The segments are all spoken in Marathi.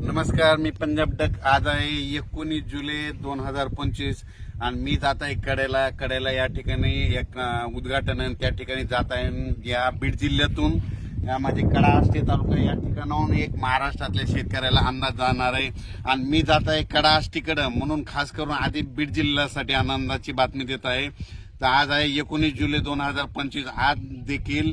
नमस्कार, मी पंजाब डक। आज आहे 19 जुलै 2025 आणि मी जात आहे कडेला या ठिकाणी एक उद्घाटन आणि त्या ठिकाणी जात आहे या बीड जिल्ह्यातून या माझे कडाष्टी तालुका या ठिकाणाहून एक महाराष्ट्रातल्या शेतकऱ्याला अंदाज जाणार आहे आणि मी जात आहे कडाष्टीकडे म्हणून खास करून आधी बीड जिल्ह्यासाठी आनंदाची बातमी देत आहे। तर आज आहे 19 जुलै 2025। आज देखील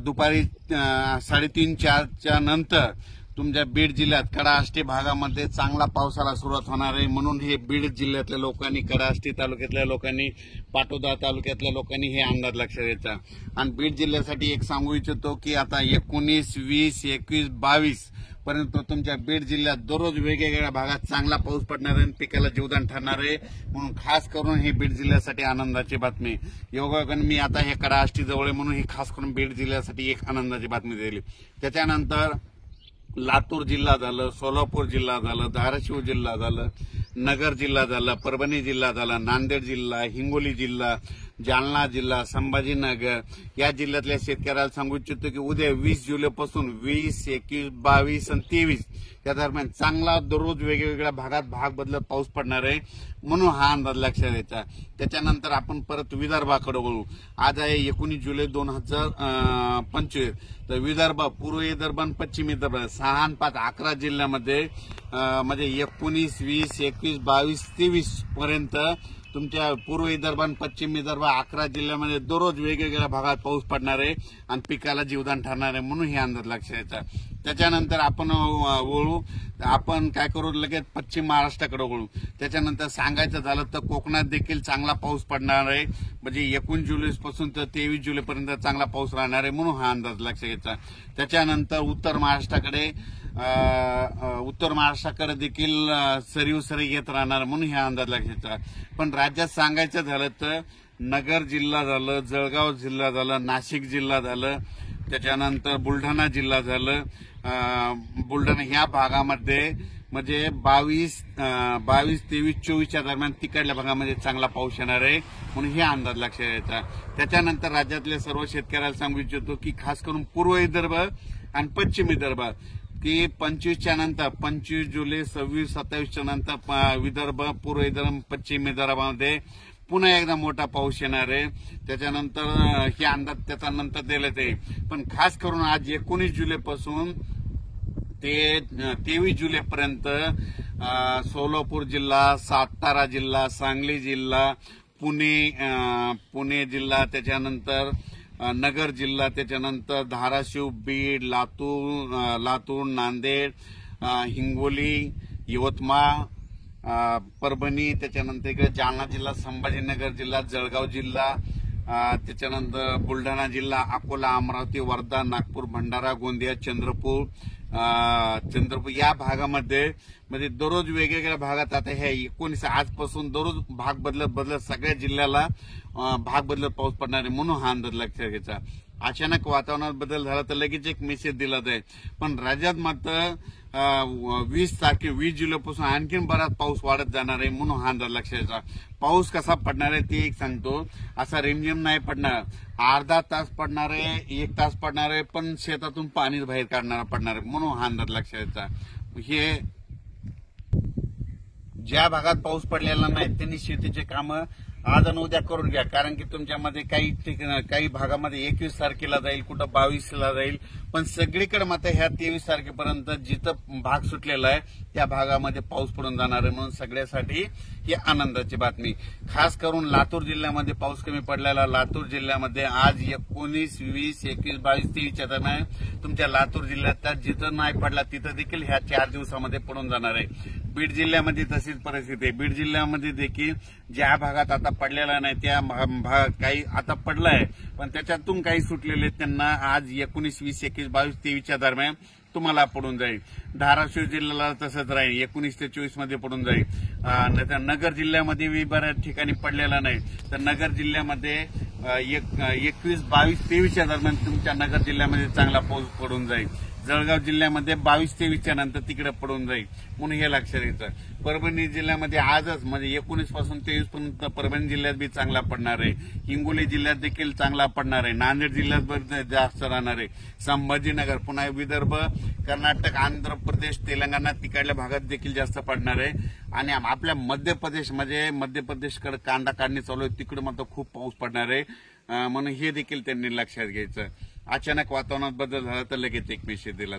दुपारी 3:30-4च्या नंतर तुमच्या बीड जिल्ह्यात कडाष्टी भागामध्ये चांगला पावसाला सुरुवात होणार आहे। म्हणून हे बीड जिल्ह्यातल्या लोकांनी, कडाष्टी तालुक्यातल्या लोकांनी, पाटोदा तालुक्यातल्या लोकांनी हे अंदाज लक्षात घ्यायचा। आणि बीड जिल्ह्यासाठी एक सांगू इच्छितो की आता 19, 20, 21, 22 पर्यंत तुमच्या बीड जिल्ह्यात दररोज वेगवेगळ्या भागात चांगला पाऊस पडणार आहे, पिकाला जीवदान ठरणार आहे। म्हणून खास करून हे बीड जिल्ह्यासाठी आनंदाची बातमी। योगायोगाने मी आता हे कडाष्टी जवळ आहे म्हणून ही खास करून बीड जिल्ह्यासाठी एक आनंदाची बातमी दिली। त्याच्यानंतर लातूर जिल्हा झालं, सोलापूर जिल्हा झालं, धाराशिव जिल्हा झालं, नगर जिल्हा झाला, परभणी जिल्हा झाला, नांदेड जिल्हा, हिंगोली जिल्हा, जालना जिल्हा, संभाजीनगर या जिल्ह्यातल्या शेतकऱ्याला सांगू इच्छितो की उद्या 20 जुलैपासून 20, 21, 22 आणि 23 या दरम्यान चांगला दररोज वेगवेगळ्या भागात भाग बदलत पाऊस पडणार आहे। म्हणून हा अंदाज लक्षात घ्यायचा। त्याच्यानंतर आपण परत विदर्भाकडे वळू। आज आहे 19 जुलै 2025। तर विदर्भ, पूर्व विदर्भ आणि पश्चिम विदर्भ 6 आणि 5 11 जिल्ह्यामध्ये म्हणजे 19, 20, 21, 22, 23 पर्यंत तुमच्या पूर्व विदर्भ आणि पश्चिम विदर्भ 11 जिल्ह्यामध्ये दररोज वेगवेगळ्या भागात पाऊस पडणार आहे आणि पिकाला जीवदान ठरणार आहे। म्हणून हे अंदाज लक्षात घ्यायचा। त्याच्यानंतर आपण वळू, आपण काय करू, लगेच पश्चिम महाराष्ट्राकडे वळू। त्याच्यानंतर सांगायचं झालं तर कोकणात देखील चांगला पाऊस पडणार आहे। म्हणजे 19 जुलैपासून तर 23 जुलैपर्यंत चांगला पाऊस राहणार आहे। म्हणून हा अंदाज लक्षात घ्यायचा। त्याच्यानंतर उत्तर महाराष्ट्राकडे देखील सरी येत राहणार म्हणून हे अंदाज लक्षात घ्यायचा। पण राज्यात सांगायचं झालं तर नगर जिल्हा झालं, जळगाव जिल्हा झालं, नाशिक जिल्हा झालं, त्याच्यानंतर बुलढाणा जिल्हा झालं, बुलढाणा ह्या भागामध्ये म्हणजे 22, 23, 24च्या दरम्यान तिकडल्या भागामध्ये चांगला पाऊस येणार आहे। म्हणून हे अंदाज लक्षात घ्यायचा। त्याच्यानंतर राज्यातल्या सर्व शेतकऱ्याला सांगू इच्छितो की खास करून पूर्व विदर्भ आणि पश्चिम विदर्भ की 25च्या नंतर 25 जुलै, 26, 27च्या नंतर विदर्भ, पूर्व विदर्भ, पश्चिम विदर्भामध्ये पुन्हा एकदा मोठा पाऊस येणार आहे। त्याच्यानंतर हे अंदाज त्याच्यानंतर दिलेत आहे। पण खास करून आज 19 जुलैपासून ते 23 जुलैपर्यंत सोलापूर जिल्हा, सातारा जिल्हा, सांगली जिल्हा, पुणे जिल्हा, त्याच्यानंतर नगर जिल्हा, त्याच्यानंतर धाराशिव, बीड, लातूर, नांदेड, हिंगोली, यवतमाळ, परभणी, त्याच्यानंतर इकडे जालना जिल्हा, संभाजीनगर जिल्हा, जळगाव जिल्हा, त्याच्यानंतर बुलढाणा जिल्हा, अकोला, अमरावती, वर्धा, नागपूर, भंडारा, गोंदिया, चंद्रपूर या भागामध्ये म्हणजे दररोज वेगवेगळ्या भागात आता ह्या 19 आजपासून दररोज भाग बदलत सगळ्या जिल्ह्याला भाग बदलत पाऊस पडणार आहे। म्हणून हा अंदाज लक्षात घ्यायचा। अचानक वातावरणात बदल झाला तर लगेच एक मेसेज दिला जाईल। पण राज्यात मात्र 20 जुलैपासून आणखीन बराच पाऊस वाढत जाणार आहे। म्हणून हा अंदाज लक्षात घ्यायचा। पाऊस कसा पडणार आहे ते एक सांगतो। असा रिमझिम नाही पडणार, अर्धा तास पडणार आहे, 1 तास पडणार आहे, पण शेतातून पाणी बाहेर काढणारा पडणार आहे। म्हणून हा अंदाज लक्षात घ्यायचा। हे ज्या भागात पाऊस पडलेला नाही त्यांनी शेतीचे कामं आज आणि उद्या करून घ्या। कारण की तुमच्यामध्ये काही भागामध्ये 21 तारखेला जाईल, कुठं 22ला जाईल, पण सगळीकडे मात्र ह्या 23 तारखेपर्यंत जिथं भाग सुटलेला आहे त्या भागामध्ये पाऊस पडून जाणार आहे। म्हणून सगळ्यासाठी ही आनंदाची बातमी। खास करून लातूर जिल्ह्यामध्ये पाऊस कमी पडलेला। लातूर जिल्ह्यामध्ये आज 19, 20, 21, 22, 23च्या दरम्यान तुमच्या लातूर जिल्ह्यात जिथं नाही पडला तिथं देखील ह्या 4 दिवसामध्ये पडून जाणार आहे। बीड जिल्ह्यामध्ये तशीच परिस्थिती आहे। बीड जिल्ह्यामध्ये देखील ज्या भागात आता पडलेला नाही त्या भाग काही आता पडलाय, पण त्याच्यातून काही सुटलेले त्यांना आज 19, 20, 21, 22, 23च्या दरम्यान तुम्हाला पडून जाईल। धाराशिव जिल्ह्याला तसंच राहील, 19 ते 24 मध्ये पडून जाईल। नगर जिल्ह्यामध्ये बऱ्याच ठिकाणी पडलेला नाही, तर नगर जिल्ह्यामध्ये 21, 22, 23च्या दरम्यान तुमच्या नगर जिल्ह्यामध्ये चांगला पाऊस पडून जाईल। जळगाव जिल्ह्यामध्ये 22-23च्या नंतर तिकडे पडून जाईल म्हणून हे लक्षात घ्यायचं। परभणी जिल्ह्यामध्ये आजच म्हणजे 19 पासून 23 पर्यंत परभणी जिल्ह्यात बी चांगला पडणार आहे, हिंगोली जिल्ह्यात देखील चांगला पडणार आहे, नांदेड जिल्ह्यात जास्त राहणार आहे, संभाजीनगर पुन्हा विदर्भ, कर्नाटक, आंध्र प्रदेश, तेलंगणा तिकडल्या भागात देखील जास्त पडणार आहे। आणि आपल्या मध्य प्रदेश म्हणजे मध्य प्रदेशकडे कांदा काढणी चालू आहे, तिकडे मात्र खूप पाऊस पडणार आहे, म्हणून हे देखील त्यांनी लक्षात घ्यायचं। अचानक वातावरणात बदल झाला तर लगेच एक मेसेज दिला